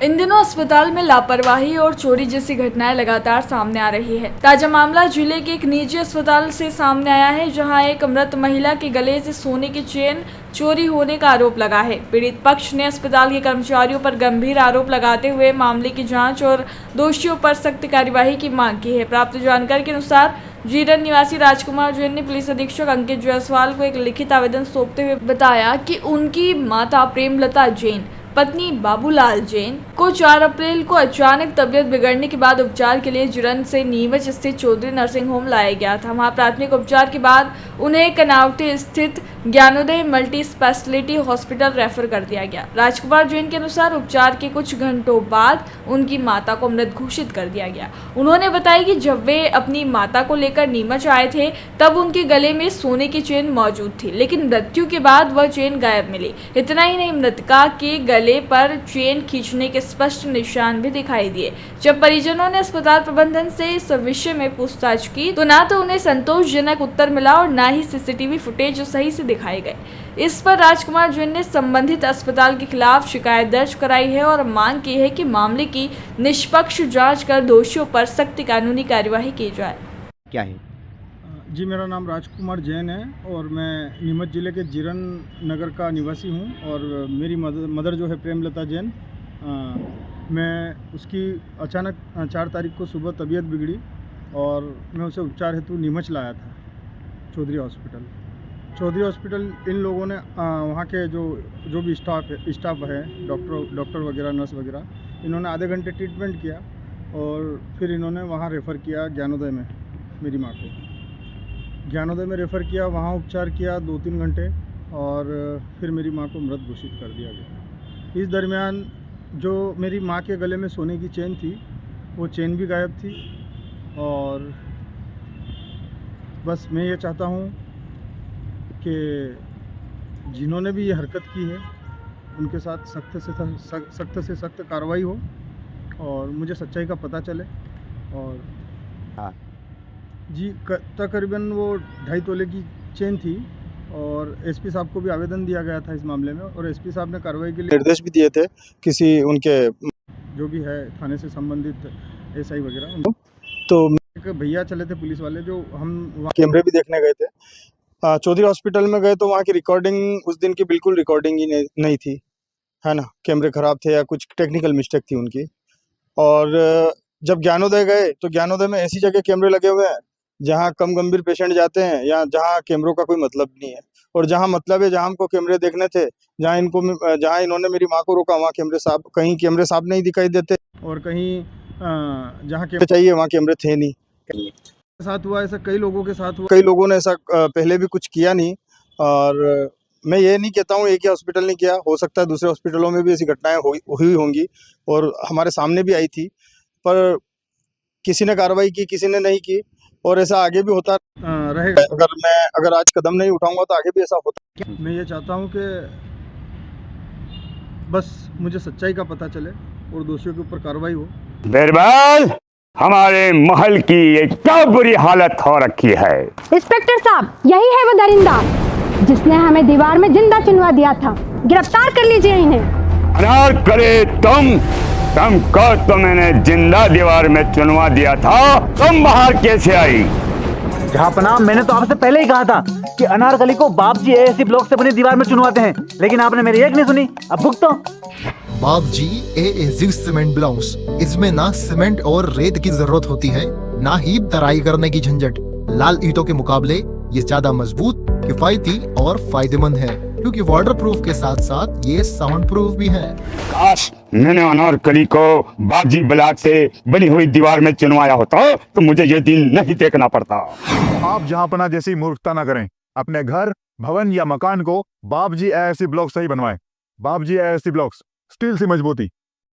इन दिनों अस्पताल में लापरवाही और चोरी जैसी घटनाएं लगातार सामने आ रही है। ताजा मामला जिले के एक निजी अस्पताल से सामने आया है, जहां एक मृत महिला के गले से सोने की चेन चोरी होने का आरोप लगा है। पीड़ित पक्ष ने अस्पताल के कर्मचारियों पर गंभीर आरोप लगाते हुए मामले की जांच और दोषियों पर सख्त कार्यवाही की मांग की है। प्राप्त जानकारी के अनुसार जीरन निवासी राजकुमार जैन ने पुलिस अधीक्षक अंकित जायसवाल को एक लिखित आवेदन सौंपते हुए बताया कि उनकी माता प्रेमलता जैन पत्नी बाबूलाल जैन को 4 अप्रैल को अचानक तबीयत बिगड़ने के बाद उपचार के लिए जीरन से नीमच स्थित चौधरी नर्सिंग होम लाया गया था। वहां प्राथमिक उपचार के बाद उन्हें कनावटी स्थित Gyanodaya multi speciality hospital refer कर दिया गया। राजकुमार जैन के अनुसार उपचार के कुछ घंटों बाद उनकी माता को मृत घोषित कर दिया गया। उन्होंने बताया कि जब वे अपनी माता को लेकर नीमच आए थे तब उनके गले में सोने की चेन मौजूद थी, लेकिन मृत्यु के बाद वह चेन गायब मिली। इतना ही नहीं, मृतका के गले पर चेन खींचने के स्पष्ट निशान भी दिखाई दिए। जब परिजनों ने अस्पताल प्रबंधन से इस विषय में पूछताछ की तो ना तो उन्हें संतोषजनक उत्तर मिला और ना ही सीसीटीवी फुटेज सही से दिखाए गए। इस पर राजकुमार जैन ने संबंधित अस्पताल के खिलाफ शिकायत दर्ज कराई है और मांग की है कि मामले की निष्पक्ष जांच कर दोषियों पर सख्त कानूनी कार्यवाही की जाए। क्या है? जी, मेरा नाम राजकुमार जैन है और मैं नीमच ज़िले के जीरन नगर का निवासी हूँ और मेरी मदर जो है प्रेमलता जैन, मैं उसकी अचानक 4 तारीख को सुबह तबीयत बिगड़ी और मैं उसे उपचार हेतु नीमच लाया था चौधरी हॉस्पिटल। इन लोगों ने वहाँ के जो भी स्टाफ है, डॉक्टर वगैरह, नर्स वगैरह, इन्होंने आधे घंटे ट्रीटमेंट किया और फिर इन्होंने वहाँ रेफ़र किया ज्ञानोदय में। मेरी माँ को ज्ञानोदय में रेफ़र किया, वहाँ उपचार किया 2-3 घंटे और फिर मेरी माँ को मृत घोषित कर दिया गया। इस दरमियान जो मेरी माँ के गले में सोने की चेन थी, वो चेन भी गायब थी। और बस मैं ये चाहता हूँ कि जिन्होंने भी ये हरकत की है उनके साथ सख्त से सख्त कार्रवाई हो और मुझे सच्चाई का पता चले। और हाँ। जी, तकरीबन वो 2.5 तोले की चेन थी और एसपी साहब को भी आवेदन दिया गया था इस मामले में और एसपी साहब ने कार्रवाई के लिए निर्देश भी दिए थे किसी उनके जो भी है थाने से संबंधित एसआई वगैरह उनको। तो एक भैया चले थे पुलिस वाले, जो हम वहाँ कैमरे भी देखने गए थे। चौधरी हॉस्पिटल में गए तो वहाँ की रिकॉर्डिंग उस दिन की बिल्कुल रिकॉर्डिंग ही नहीं थी, है ना। कैमरे ख़राब थे या कुछ टेक्निकल मिस्टेक थी उनकी। और जब ज्ञानोदय गए तो ज्ञानोदय में ऐसी जगह कैमरे लगे हुए हैं जहाँ कम गंभीर पेशेंट जाते हैं या जहाँ कैमरों का कोई मतलब नहीं है, और जहाँ मतलब है, जहाँ हमको कैमरे देखने थे, जहाँ इन्होंने मेरी माँ को रोका, वहाँ कहीं कैमरे साफ नहीं दिखाई देते और कहीं जहाँ कैमरे चाहिए वहाँ कैमरे थे नहीं। साथ हुआ ऐसा कई लोगों के साथ हुआ। कई लोगों ने ऐसा पहले भी कुछ किया नहीं, और मैं ये नहीं कहता हूँ एक ही हॉस्पिटल ने किया, हो सकता है दूसरे हॉस्पिटलों में भी ऐसी घटनाएं हुई होंगी और हमारे सामने भी आई थी, पर किसी ने कार्रवाई की, किसी ने नहीं की, और ऐसा आगे भी होता रहेगा। अगर आज कदम नहीं उठाऊंगा तो आगे भी ऐसा होता। मैं ये चाहता हूँ कि बस मुझे सच्चाई का पता चले और दोषियों के ऊपर कार्रवाई हो। बिरबल, हमारे महल की ये क्या बुरी हालत हो रखी है। इंस्पेक्टर साहब, यही है वो दरिंदा जिसने हमें दीवार में जिंदा चुनवा दिया था। गिरफ्तार कर लीजिए इन्हें। अनार करे तुमको तो मैंने जिंदा दीवार में चुनवा दिया था, तुम बाहर कैसे आई? जहांपनाह, मैंने तो आपसे पहले ही कहा था कि अनारकली को बाप जी एएससी ब्लॉक से बनी दीवार में चुनवाते हैं, लेकिन आपने मेरी एक नहीं सुनी। अब भुगतो। बाप जी एएससी सीमेंट ब्लॉक्स, इसमें ना सीमेंट और रेत की जरूरत होती है, ना ही तराई करने की झंझट। लाल ईंटों के मुकाबले ये ज्यादा मजबूत, किफायती और फायदेमंद है, क्योंकि वाटर प्रूफ के साथ साथ ये साउंड प्रूफ भी है। काश मैंने अनारकली को बाजी ब्लॉक से बनी हुई दीवार में चुनवाया होता तो मुझे ये दिन नहीं देखना पड़ता। आप जहांपना जैसी मूर्खता न करें। अपने घर, भवन या मकान को बाप जी एएससी ब्लॉक से ही बनवाएं। बाप जी एएससी ब्लॉक्स, स्टील से मजबूती।